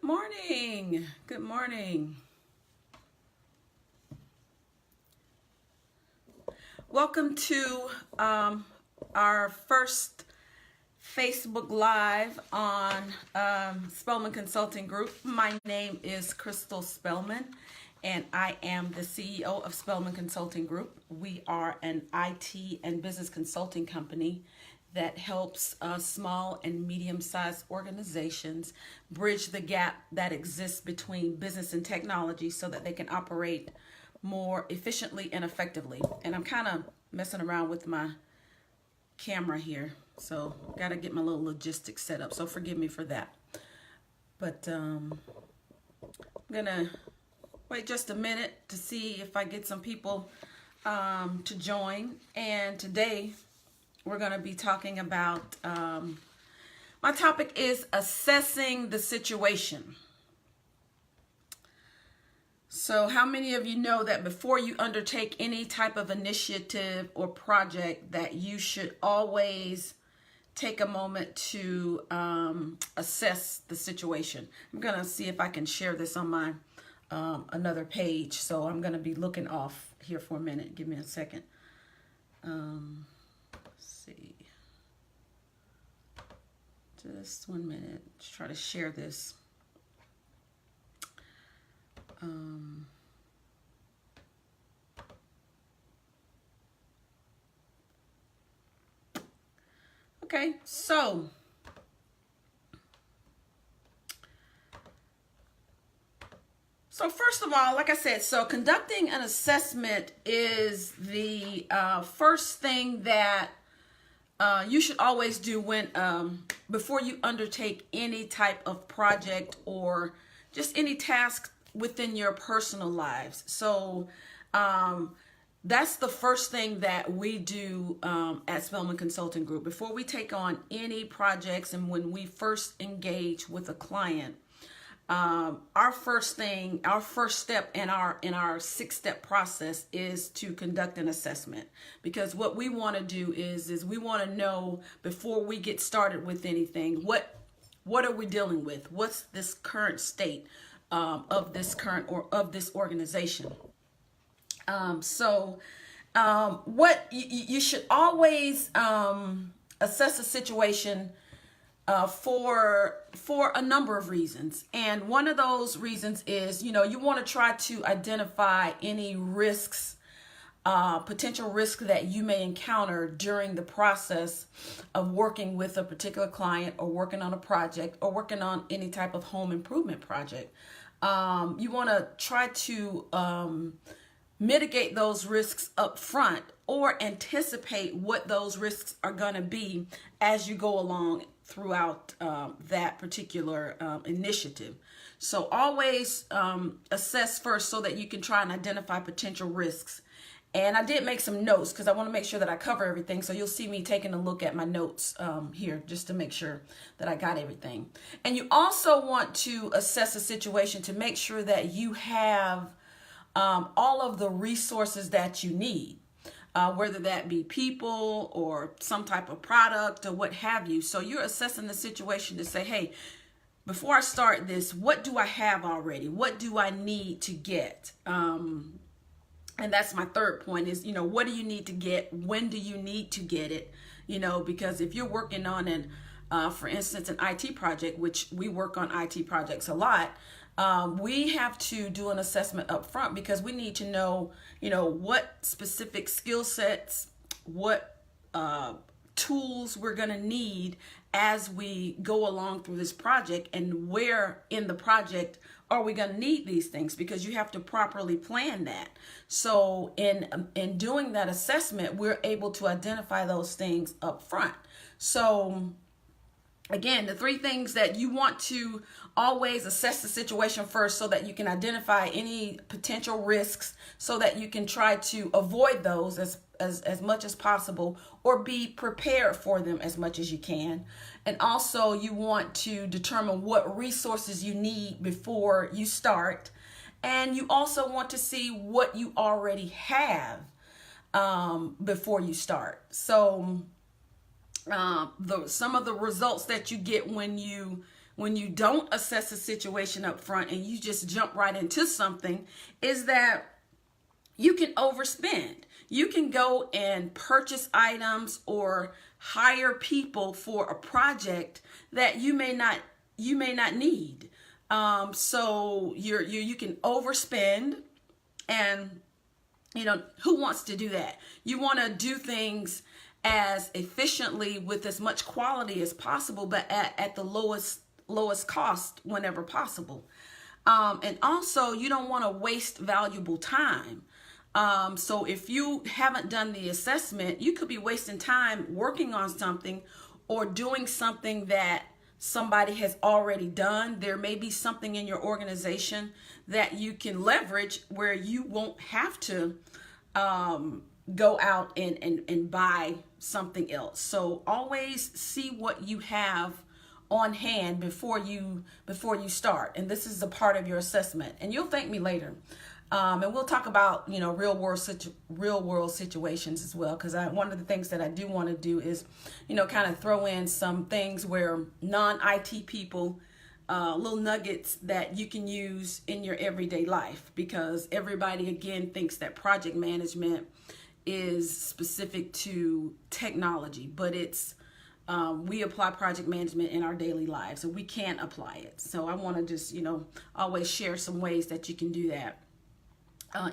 Morning. Good morning. Welcome to our first Facebook Live on Spellman Consulting Group. My name is Crystal Spellman, and I am the CEO of Spellman Consulting Group. We are an IT and business consulting company that helps small and medium-sized organizations bridge the gap that exists between business and technology so that they can operate more efficiently and effectively. And I'm kind of messing around with my camera here, so got to get my little logistics set up, so forgive me for that. But I'm gonna wait just a minute to see if I get some people to join. And today we're going to be talking about, my topic is assessing the situation. So how many of you know that before you undertake any type of initiative or project that you should always take a moment to assess the situation? I'm going to see if I can share this on my another page. So I'm going to be looking off here for a minute. Give me a second. See, just 1 minute. Just try to share this. Okay, so first of all, like I said, so conducting an assessment is the first thing that you should always do when before you undertake any type of project or just any task within your personal lives. So that's the first thing that we do at Spellman Consulting Group. Before we take on any projects and when we first engage with a client, our first step in our 6-step process is to conduct an assessment, because what we want to do is we want to know before we get started with anything, what are we dealing with? What's this current state of this organization? What you should always assess a situation for a number of reasons. And one of those reasons is, you want to try to identify any risks, potential risk that you may encounter during the process of working with a particular client or working on a project or working on any type of home improvement project. You want to try to mitigate those risks up front or anticipate what those risks are going to be as you go along throughout that particular initiative. So always assess first so that you can try and identify potential risks. And I did make some notes because I want to make sure that I cover everything. So you'll see me taking a look at my notes here just to make sure that I got everything. And you also want to assess a situation to make sure that you have all of the resources that you need. Whether that be people or some type of product or what have you. So you're assessing the situation to say, hey, before I start this, what do I have already? What do I need to get? And that's my third point is, what do you need to get? When do you need to get it? Because if you're working on for instance, an IT project, which we work on IT projects a lot, we have to do an assessment up front because we need to know, what specific skill sets, what tools we're going to need as we go along through this project, and where in the project are we going to need these things, because you have to properly plan that. So in doing that assessment, we're able to identify those things up front. So again, the 3 things that you want to always assess the situation first so that you can identify any potential risks so that you can try to avoid those as much as possible or be prepared for them as much as you can. And also you want to determine what resources you need before you start. And you also want to see what you already have before you start. So some of the results that you get when you when you don't assess a situation up front and you just jump right into something is that you can overspend. You can go and purchase items or hire people for a project that you may not need. So you can overspend, and who wants to do that? You want to do things as efficiently with as much quality as possible, but at the lowest cost whenever possible. And also, you don't want to waste valuable time. So if you haven't done the assessment, you could be wasting time working on something or doing something that somebody has already done. There may be something in your organization that you can leverage where you won't have to go out and buy something else. So always see what you have on hand before you start. And this is a part of your assessment. And you'll thank me later. And we'll talk about, real world situations as well. Because one of the things that I do want to do is, kind of throw in some things where non-IT people, little nuggets that you can use in your everyday life. Because everybody, again, thinks that project management is specific to technology, but it's we apply project management in our daily lives, and we can apply it. So I want to just, always share some ways that you can do that.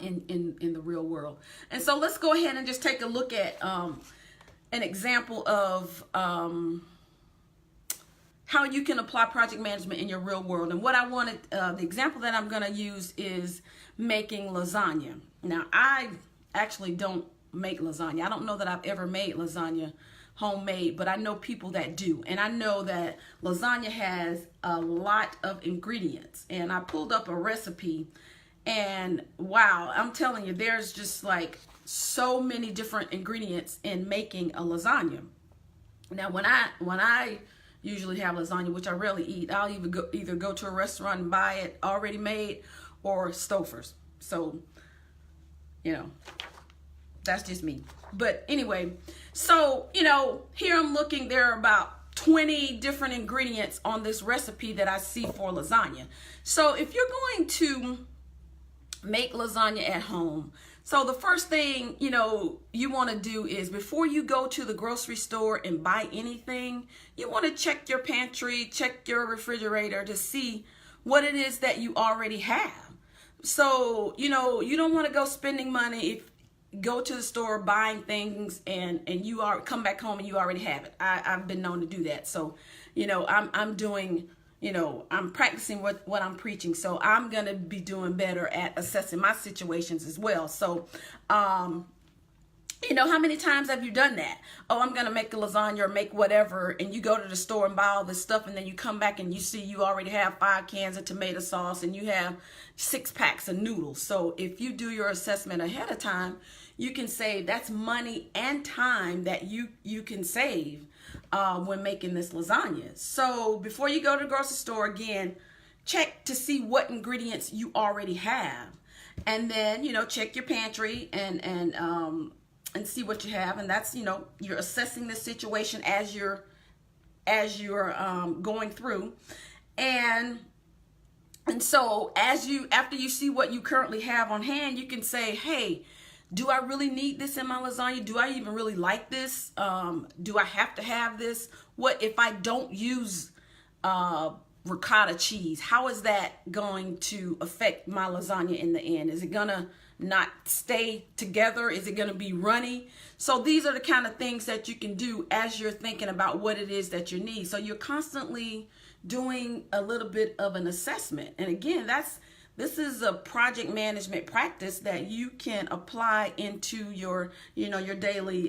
In the real world. And so let's go ahead and just take a look at an example of how you can apply project management in your real world. And what I wanted, the example that I'm going to use is making lasagna. Now, I actually don't make lasagna. I don't know that I've ever made lasagna homemade, but I know people that do. And I know that lasagna has a lot of ingredients. And I pulled up a recipe. And wow, I'm telling you, there's just like so many different ingredients in making a lasagna. Now, when I usually have lasagna, which I rarely eat, I'll either go to a restaurant and buy it already made or Stouffer's. So, that's just me. But anyway, so, here I'm looking, there are about 20 different ingredients on this recipe that I see for lasagna. So if you're going to make lasagna at home, so the first thing you want to do is, before you go to the grocery store and buy anything, you want to check your pantry, check your refrigerator to see what it is that you already have. So you don't want to go spending money if go to the store buying things and you are come back home and you already have it. I've been known to do that. So I'm doing, I'm practicing what I'm preaching. So I'm going to be doing better at assessing my situations as well. So, how many times have you done that? Oh, I'm going to make a lasagna or make whatever. And you go to the store and buy all this stuff. And then you come back and you see you already have 5 cans of tomato sauce and you have 6 packs of noodles. So if you do your assessment ahead of time, you can save. That's money and time that you can save when making this lasagna. So before you go to the grocery store, again, check to see what ingredients you already have, and then check your pantry and see what you have. And that's you're assessing the situation as you're going through, and so after you see what you currently have on hand, you can say, hey, do I really need this in my lasagna? Do I even really like this? Do I have to have this? What if I don't use ricotta cheese? How is that going to affect my lasagna in the end? Is it gonna not stay together? Is it gonna be runny? So these are the kind of things that you can do as you're thinking about what it is that you need. So you're constantly doing a little bit of an assessment. And again, this is a project management practice that you can apply into your, your daily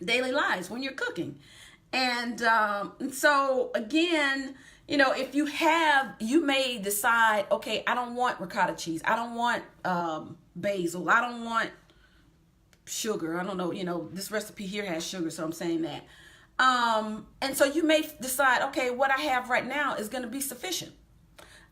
lives when you're cooking. And so again, if you may decide, okay, I don't want ricotta cheese. I don't want basil. I don't want sugar. I don't know, this recipe here has sugar, so I'm saying that. And so you may decide, okay, what I have right now is going to be sufficient.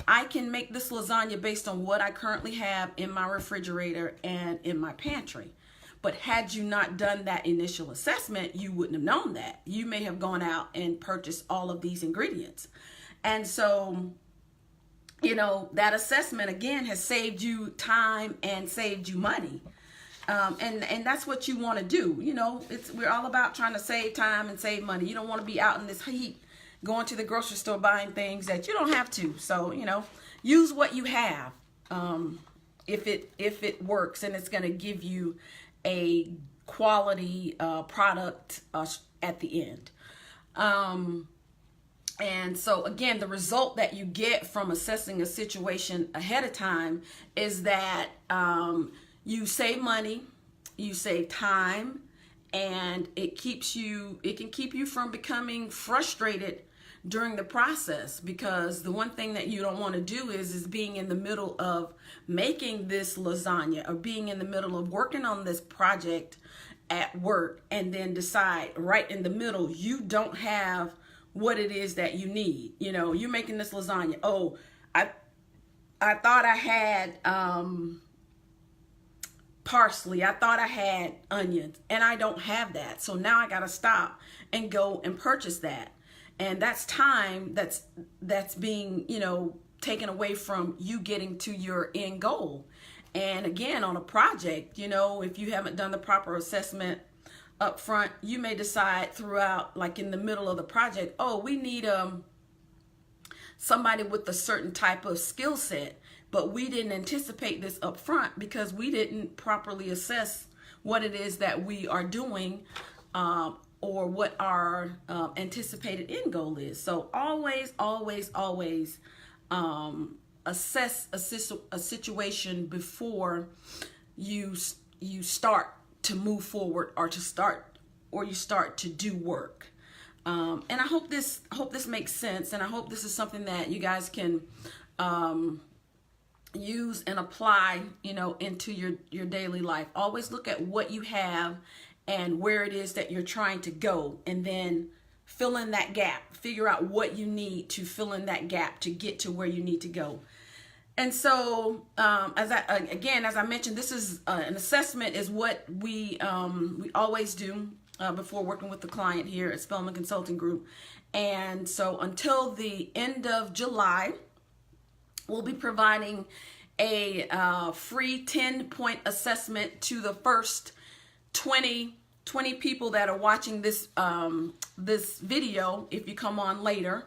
I can make this lasagna based on what I currently have in my refrigerator and in my pantry. But had you not done that initial assessment, you wouldn't have known that. You may have gone out and purchased all of these ingredients. And so, you know, that assessment again has saved you time and saved you money. And that's what you want to do. You know, we're all about trying to save time and save money. You don't want to be out in this heat going to the grocery store buying things that you don't have to. So, you know, use what you have if it works, and it's going to give you a quality product at the end. And so again, the result that you get from assessing a situation ahead of time is that you save money, you save time, and it can keep you from becoming frustrated during the process, because the one thing that you don't want to do is being in the middle of making this lasagna, or being in the middle of working on this project at work, and then decide right in the middle you don't have what it is that you need. You know, you're making this lasagna. Oh, I thought I had parsley. I thought I had onions, and I don't have that. So now I got to stop and go and purchase that. And that's time that's being, you know, taken away from you getting to your end goal. And again, on a project, you know, if you haven't done the proper assessment up front, you may decide throughout, like in the middle of the project, oh, we need somebody with a certain type of skill set, but we didn't anticipate this up front because we didn't properly assess what it is that we are doing, or what our anticipated end goal is. So always assess a situation before you start to move forward, or you start to do work. And I hope this makes sense, and I hope this is something that you guys can use and apply, you know, into your daily life. Always look at what you have and where it is that you're trying to go, and then fill in that gap. Figure out what you need to fill in that gap to get to where you need to go. And so, as I mentioned, this is an assessment is what we always do before working with the client here at Spellman Consulting Group. And so until the end of July, we'll be providing a free 10-point assessment to the first 20 people that are watching this this video if you come on later.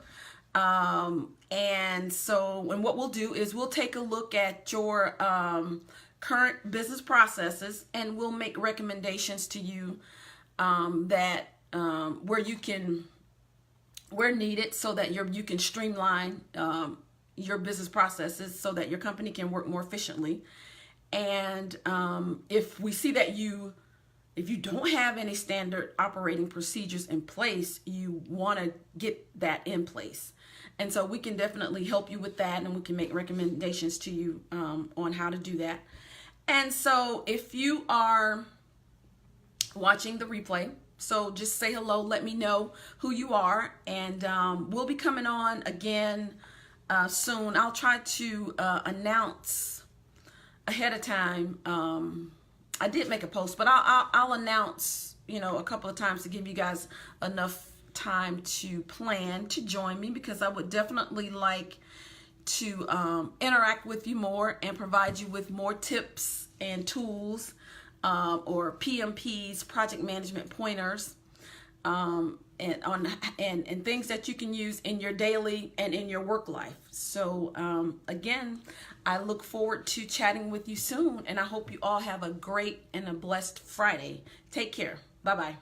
And what we'll do is we'll take a look at your current business processes, and we'll make recommendations to you that where needed, so that you can streamline your business processes so that your company can work more efficiently. And if we see that if you don't have any standard operating procedures in place, you want to get that in place. And so we can definitely help you with that, and we can make recommendations to you on how to do that. And so if you are watching the replay, so just say hello, let me know who you are, and we'll be coming on again soon. I'll try to announce ahead of time. I did make a post, but I'll announce, you know, a couple of times to give you guys enough time to plan to join me, because I would definitely like to interact with you more and provide you with more tips and tools, or PMPs, project management pointers, and things that you can use in your daily and in your work life. So again, I look forward to chatting with you soon, and I hope you all have a great and a blessed Friday. Take care. Bye-bye.